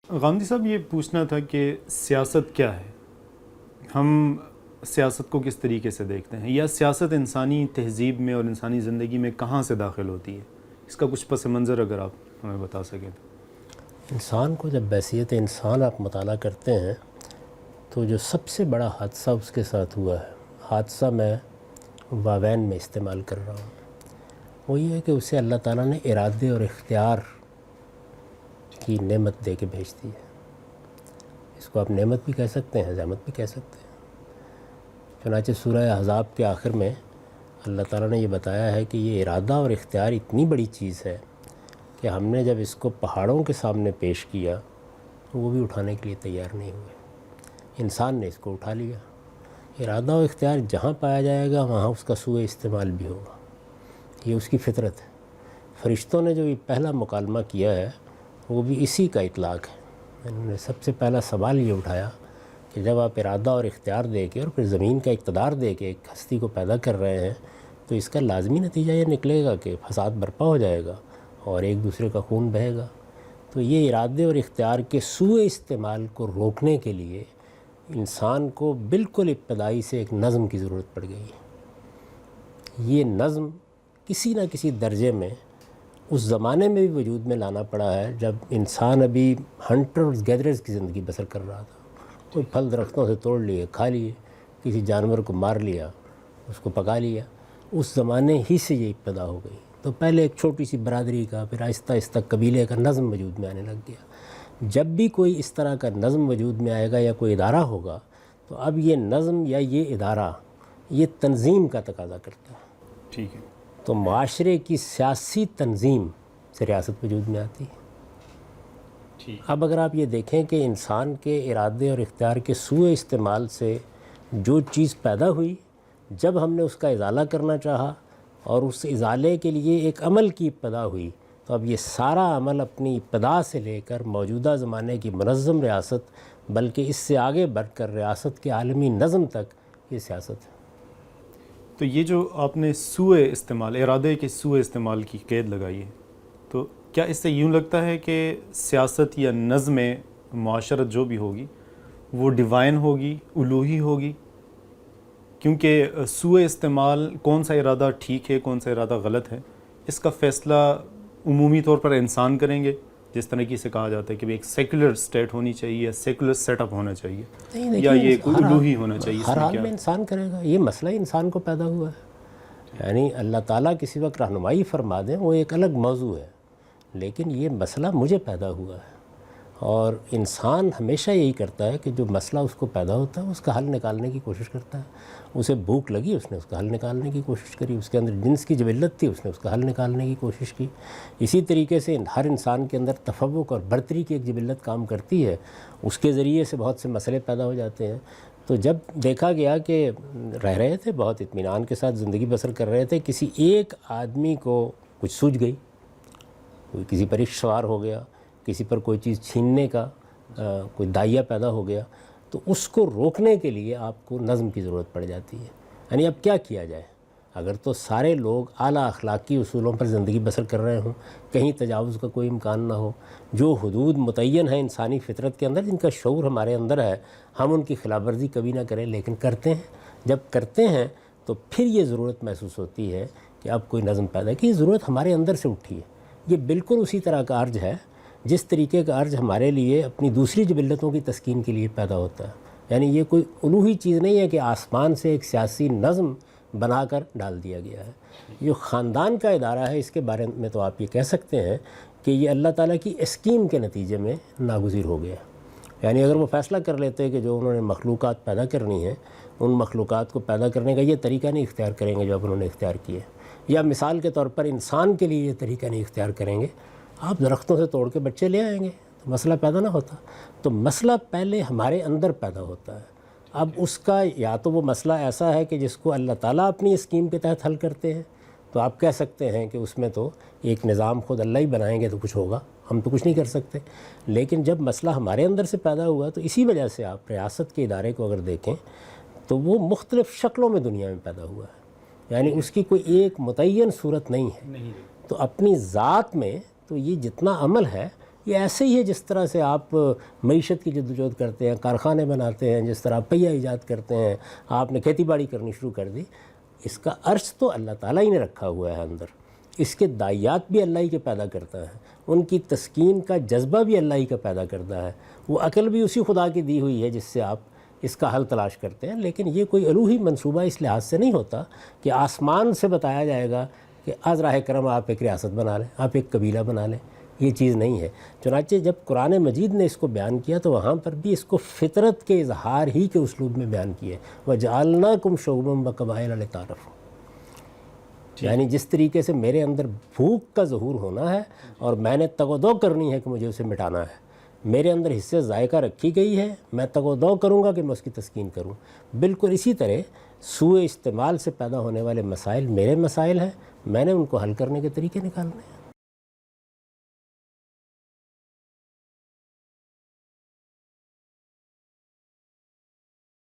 غامدی صاحب، یہ پوچھنا تھا کہ سیاست کیا ہے؟ ہم سیاست کو کس طریقے سے دیکھتے ہیں، یا سیاست انسانی تہذیب میں اور انسانی زندگی میں کہاں سے داخل ہوتی ہے؟ اس کا کچھ پس منظر اگر آپ ہمیں بتا سکیں تو۔ انسان کو جب بحیثیت انسان آپ مطالعہ کرتے ہیں تو جو سب سے بڑا حادثہ اس کے ساتھ ہوا ہے، حادثہ میں واوین میں استعمال کر رہا ہوں، وہ یہ ہے کہ اسے اللہ تعالیٰ نے ارادے اور اختیار کی نعمت دے کے بھیج دی ہے۔ اس کو آپ نعمت بھی کہہ سکتے ہیں، نعمت بھی کہہ سکتے ہیں۔ چنانچہ سورہ احزاب کے آخر میں اللہ تعالیٰ نے یہ بتایا ہے کہ یہ ارادہ اور اختیار اتنی بڑی چیز ہے کہ ہم نے جب اس کو پہاڑوں کے سامنے پیش کیا تو وہ بھی اٹھانے کے لیے تیار نہیں ہوئے، انسان نے اس کو اٹھا لیا۔ ارادہ و اختیار جہاں پایا جائے گا وہاں اس کا سوء استعمال بھی ہوگا، یہ اس کی فطرت ہے۔ فرشتوں نے جو یہ پہلا مکالمہ کیا ہے وہ بھی اسی کا اطلاق ہے۔ انہوں نے سب سے پہلا سوال یہ اٹھایا کہ جب آپ ارادہ اور اختیار دے کے اور پھر زمین کا اقتدار دے کے ایک ہستی کو پیدا کر رہے ہیں تو اس کا لازمی نتیجہ یہ نکلے گا کہ فساد برپا ہو جائے گا اور ایک دوسرے کا خون بہے گا۔ تو یہ ارادے اور اختیار کے سوء استعمال کو روکنے کے لیے انسان کو بالکل ابتدائی سے ایک نظم کی ضرورت پڑ گئی ہے۔ یہ نظم کسی نہ کسی درجے میں اس زمانے میں بھی وجود میں لانا پڑا ہے جب انسان ابھی ہنٹرز گیدرز کی زندگی بسر کر رہا تھا۔ کوئی پھل درختوں سے توڑ لیے کھا لیے، کسی جانور کو مار لیا اس کو پکا لیا، اس زمانے ہی سے یہ ابتدا ہو گئی۔ تو پہلے ایک چھوٹی سی برادری کا، پھر آہستہ آہستہ قبیلے کا نظم وجود میں آنے لگ گیا۔ جب بھی کوئی اس طرح کا نظم وجود میں آئے گا یا کوئی ادارہ ہوگا تو اب یہ نظم یا یہ ادارہ یہ تنظیم کا تقاضا کرتا ہے۔ ٹھیک ہے۔ تو معاشرے کی سیاسی تنظیم سے ریاست وجود میں آتی ہے۔ اب اگر آپ یہ دیکھیں کہ انسان کے ارادے اور اختیار کے سوء استعمال سے جو چیز پیدا ہوئی، جب ہم نے اس کا ازالہ کرنا چاہا اور اس ازالے کے لیے ایک عمل کی ابتدا ہوئی، تو اب یہ سارا عمل اپنی ابتدا سے لے کر موجودہ زمانے کی منظم ریاست بلکہ اس سے آگے بڑھ کر ریاست کے عالمی نظم تک یہ سیاست ہے۔ تو یہ جو آپ نے سوء استعمال، ارادے کے سوء استعمال کی قید لگائی ہے، تو کیا اس سے یوں لگتا ہے کہ سیاست یا نظم معاشرت جو بھی ہوگی وہ ڈیوائن ہوگی، الوہی ہوگی؟ کیونکہ سوء استعمال، کون سا ارادہ ٹھیک ہے کون سا ارادہ غلط ہے، اس کا فیصلہ عمومی طور پر انسان کریں گے، جس طرح سے کہا جاتا ہے کہ ایک سیکولر سٹیٹ ہونی چاہیے، سیکولر سیٹ اپ ہونا چاہیے، یا یہ کوئی الوہی ہونا چاہیے؟ ہر حال میں انسان کرے گا، یہ مسئلہ انسان کو پیدا ہوا ہے۔ یعنی اللہ تعالیٰ کسی وقت رہنمائی فرما دیں وہ ایک الگ موضوع ہے، لیکن یہ مسئلہ مجھے پیدا ہوا ہے، اور انسان ہمیشہ یہی کرتا ہے کہ جو مسئلہ اس کو پیدا ہوتا ہے اس کا حل نکالنے کی کوشش کرتا ہے۔ اسے بھوک لگی، اس نے اس کا حل نکالنے کی کوشش کری، اس کے اندر جنس کی جبلت تھی، اس نے اس کا حل نکالنے کی کوشش کی۔ اسی طریقے سے ہر انسان کے اندر تفوق اور برتری کی ایک جبلت کام کرتی ہے، اس کے ذریعے سے بہت سے مسئلے پیدا ہو جاتے ہیں۔ تو جب دیکھا گیا کہ رہ رہے تھے، بہت اطمینان کے ساتھ زندگی بسر کر رہے تھے، کسی ایک آدمی کو کچھ سوجھ گئی، کوئی کسی پر عشق سوار ہو گیا، کسی پر کوئی چیز چھیننے کا کوئی دائیا پیدا ہو گیا، تو اس کو روکنے کے لیے آپ کو نظم کی ضرورت پڑ جاتی ہے۔ یعنی اب کیا کیا جائے؟ اگر تو سارے لوگ اعلیٰ اخلاقی اصولوں پر زندگی بسر کر رہے ہوں، کہیں تجاوز کا کوئی امکان نہ ہو، جو حدود متعین ہیں انسانی فطرت کے اندر، جن کا شعور ہمارے اندر ہے، ہم ان کی خلاف ورزی کبھی نہ کریں، لیکن کرتے ہیں۔ جب کرتے ہیں تو پھر یہ ضرورت محسوس ہوتی ہے کہ اب کوئی نظم پیدا کی، یہ ضرورت ہمارے اندر سے اٹھی ہے۔ یہ بالکل اسی طرح کا عرض ہے جس طریقے کا عرض ہمارے لیے اپنی دوسری جبلتوں کی تسکین کے لیے پیدا ہوتا ہے۔ یعنی یہ کوئی الوہی چیز نہیں ہے کہ آسمان سے ایک سیاسی نظم بنا کر ڈال دیا گیا ہے۔ جو خاندان کا ادارہ ہے، اس کے بارے میں تو آپ یہ کہہ سکتے ہیں کہ یہ اللہ تعالیٰ کی اسکیم کے نتیجے میں ناگزیر ہو گیا۔ یعنی اگر وہ فیصلہ کر لیتے کہ جو انہوں نے مخلوقات پیدا کرنی ہیں، ان مخلوقات کو پیدا کرنے کا یہ طریقہ نہیں اختیار کریں گے جو اب انہوں نے اختیار کیے، یا مثال کے طور پر انسان کے لیے یہ طریقہ نہیں اختیار کریں گے، آپ درختوں سے توڑ کے بچے لے آئیں گے تو مسئلہ پیدا نہ ہوتا۔ تو مسئلہ پہلے ہمارے اندر پیدا ہوتا ہے۔ اب اس کا یا تو وہ مسئلہ ایسا ہے کہ جس کو اللہ تعالیٰ اپنی اسکیم کے تحت حل کرتے ہیں، تو آپ کہہ سکتے ہیں کہ اس میں تو ایک نظام خود اللہ ہی بنائیں گے تو کچھ ہوگا، ہم تو کچھ نہیں کر سکتے۔ لیکن جب مسئلہ ہمارے اندر سے پیدا ہوا تو اسی وجہ سے آپ ریاست کے ادارے کو اگر دیکھیں تو وہ مختلف شکلوں میں دنیا میں پیدا ہوا ہے، یعنی اس کی کوئی ایک متعین صورت نہیں ہے۔ تو اپنی ذات میں تو یہ جتنا عمل ہے یہ ایسے ہی ہے جس طرح سے آپ معیشت کی جدوجہد کرتے ہیں، کارخانے بناتے ہیں، جس طرح آپ پہیہ ایجاد کرتے ہیں، آپ نے کھیتی باڑی کرنی شروع کر دی، اس کا عرش تو اللہ تعالیٰ ہی نے رکھا ہوا ہے اندر، اس کے دائیات بھی اللہ ہی کے پیدا کرتا ہے، ان کی تسکین کا جذبہ بھی اللہ ہی کا پیدا کرتا ہے، وہ عقل بھی اسی خدا کی دی ہوئی ہے جس سے آپ اس کا حل تلاش کرتے ہیں۔ لیکن یہ کوئی الوہی منصوبہ اس لحاظ سے نہیں ہوتا کہ آسمان سے بتایا جائے گا کہ از راہ کرم آپ ایک ریاست بنا لیں، آپ ایک قبیلہ بنا لیں، یہ چیز نہیں ہے۔ چنانچہ جب قرآن مجید نے اس کو بیان کیا تو وہاں پر بھی اس کو فطرت کے اظہار ہی کے اسلوب میں بیان کیا ہے، وَجَعَلْنَاكُمْ شُعُوبًا وَقَبَائِلَ لِتَعَارَفُوا، یعنی جس طریقے سے میرے اندر بھوک کا ظہور ہونا ہے اور میں نے تگ و دو کرنی ہے کہ مجھے اسے مٹانا ہے، میرے اندر حصے ذائقہ رکھی گئی ہے، میں تگ و دو کروں گا کہ میں اس کی تسکین کروں۔ بالکل اسی طرح سوء استعمال سے پیدا ہونے والے مسائل میرے مسائل ہیں، میں نے ان کو حل کرنے کے طریقے نکالنے ہیں۔